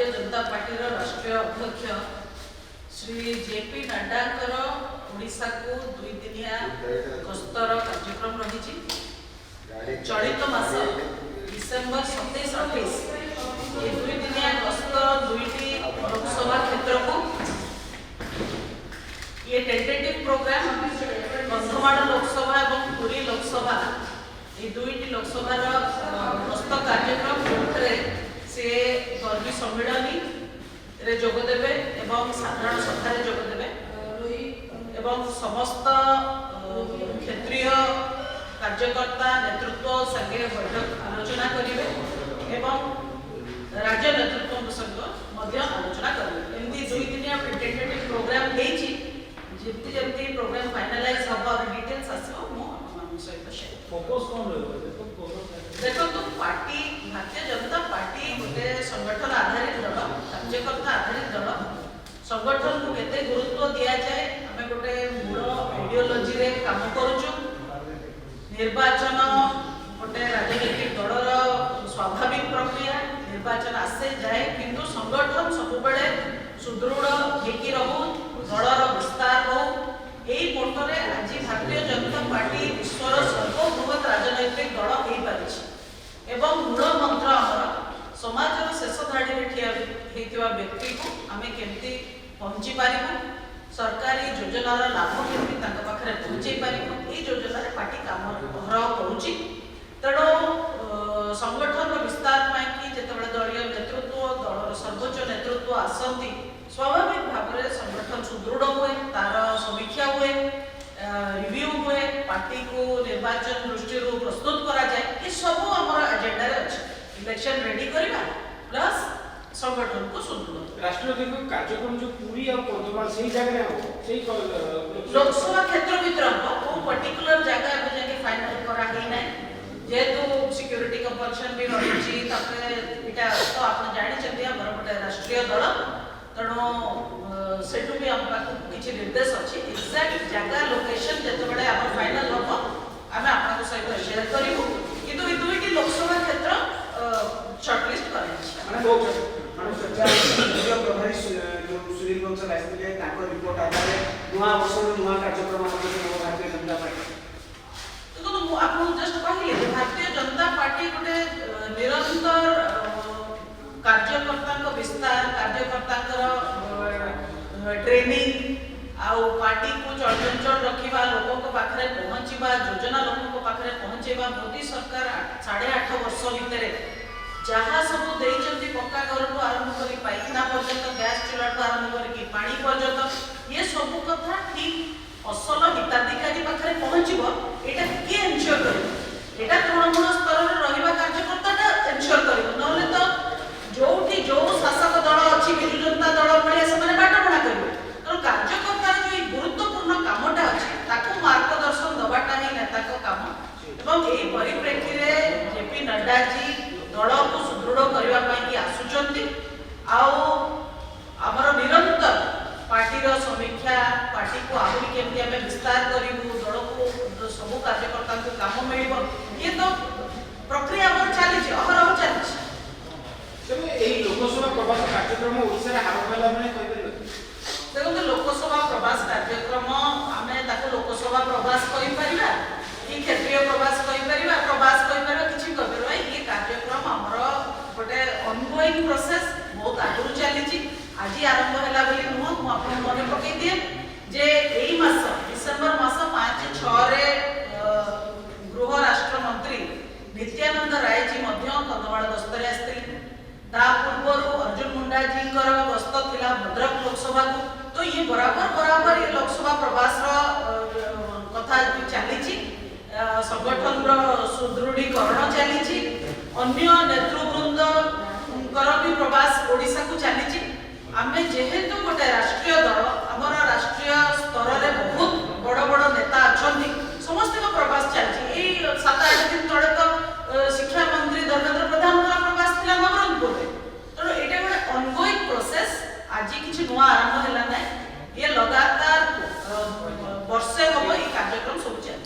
Bharatiya Janata party राष्ट्रीय अध्यक्ष Shri JP Nadda Odisha को 2 दिनिया गस्तर कार्यक्रम रही चलित मास डिसेम्बर 27-28 ये 2 दिनिया गस्त 2टी लोकसभा क्षेत्र को ये टेंटेटिव प्रोग्राम कंधमाल लोकसभा और पुरी लोकसभा ये 2टी लोकसभा गस्त कार्यक्रम से कर्मी सम्मिलनी रे जोगदेवे एवं साधारण सभा जोगदेवे एवं समस्त क्षेत्रीय कार्यकर्ता नेतृत्व संगे बैठक आलोचना करेंगे एवं राज्य नेतृत्व संग आलोचना करेंगे एमती 2 दिनिया टेंटेटिव प्रोग्राम जमती जमती प्रोग्राम फाइनलाइज हम और डिटेल्स आसो मो सहित शेयर फोकस कौन रहे देखो तो पार्टी भारतीय जनता पार्टी गोटे संगठन आधारित दल कार्यकर्ता आधारित दल संगठन को केते गुरुत्व दिया जाए हमें गोटे मूल आइडियोलॉजी रे काम करूछु निर्वाचन गोटे राजनीतिक दलर स्वाभाविक प्रक्रिया निर्वाचन आसे जाए किंतु संगठन सब बेले सुदृढ़ हेकी रहू दलर विस्तार हो यही मोटरे आज भारतीय जनता पार्टी विश्वर सर्वबृहत राजनैतिक दल हो पारिछि एवं मूल मंत्र आमर समाजर शेष धाड़ी में ठिया होइतिबा व्यक्ति को आमे केमती पहुंची पारिबु सरकारी योजनार लाभ केमती तांका पाखरे पहुंचे पारिबु ए योजना रे पार्टी काम हर करूछि तेणु संगठन विस्तार पाई कि जेतेबेले दलीय नेतृत्व दलर सर्वोच्च नेतृत्व आसंती स्वाभाविक भाव में संगठन सुदृढ़ हुए तार समीक्षा हुए रिव्यू हुए पार्टी को निर्वाचन दृष्टि प्रस्तुत करा जाए ये सब हमर एजेंडा रे अछि इलेक्शन रेडी करबा प्लस संगठन को सुदृढ़ राष्ट्रपति कार्यक्रम जो पूरी और कंधमाल सही जगह हो सही लोकसभा क्षेत्र भीतर को पर्टिकुलर जगह अब जाके फाइनल करा ही नै जेहेतु सिक्योरिटी कंपल्सन भी रही तापर इटा तो आपण जानि चंदी हमर गोटे राष्ट्रीय दल तेणु सेठू भी हम किसी निर्देश अच्छी एक्जाक्ट जगह लोकेशन जिते आम फाइनाल हम आम आप सहित शेयर करूँ किंतु ये 2टी लोकसभा क्षेत्र शॉर्टलिस्ट प्रभारी सुनील बंसल आसते रिपोर्ट आधार नुआ वर्ष नुआ कार्यक्रम भारतीय जनता पार्टी तो आपको जस्ट कहले भारतीय जनता पार्टी गोटे निरंतर कार्यकर्ता विस्तार कार्यकर्ता ट्रेनिंग आउ पार्टी को चलचंचल रखा लोक पाखे पहुँचवा योजना लोक पाखे पहुँचेवा मोदी सरकार 8.5 वर्ष भितर जहाँ सब देइचंती पक्का घर को आरंभ करी पाइखाना पर्यंत गैस चूल्हा आरंभ करी पानी पर्यंत ये सब कथा ठीक असल हिताधिकारी पाखे पहुँचब एटा किए एनश्योर कर एटा तृणमूल स्तर में रहिबा कार्यकर्ता एनश्योर कर नले तो जोठी जो शासक दल अच्छी विजु जनता दल भाई से बाटबणा करेंगे तो कार्यकर्ता जो गुरुत्वपूर्ण कामटा अच्छे ताको मार्गदर्शन दबाटा ही नेता काम एवं यही परिप्रेक्षी में जेपी नड्डा जी दल को सुदृढ़ करने आसुचंती आमर निरंतर पार्टी समीक्षा पार्टी को आहरी केमती आम विस्तार करूँ दल को सब कार्यकर्ता को काम मिल ये तो प्रक्रिया चली अहरह चली लोकसभा प्रवास कार्यक्रम ओडिसा आरंभ होला माने कहि परिबो देखो लोकसभा प्रवास कार्यक्रम आमे ताको लोकसभा प्रवास कहि परिबा कि क्षेत्रीय प्रवास कहि परिबा किछि कहि परिबा ये कार्यक्रम हमर गोटे ऑनगोइंग प्रोसेस बहुत आगु चली छि आज आरंभ होला बोली नुह मु आपन मने पकई दिए जे एई मास डिसेंबर मास 5-6 रे गृह राष्ट्र मंत्री नित्यानंद राय जी मध्य कंधमाल गस्तरे आस्थिले ता पूर्व अर्जुन मुंडा जी गस्त थिला भद्रक लोकसभा को तो ये बराबर ये लोकसभा प्रवास कथा चली संगठन सुदृढ़ीकरण चली अन्य नेतृवृंद भी प्रवास ओडिशा को चली आम जेहेतु गोटे राष्ट्रीय दल आमर राष्ट्रीय स्तर में बहुत बड़ बड़ नेता अच्छा समस्त प्रवास चलती 7-8 दिन तले तो शिक्षा मंत्री धर्मेंद्र प्रधान प्रवास थी नवरंगपुर तेणु ये गोटे ऑनगोइंग प्रोसेस आज किसी नुआ आरंभ है ये लगातार वर्षे हम ये कार्यक्रम सब चल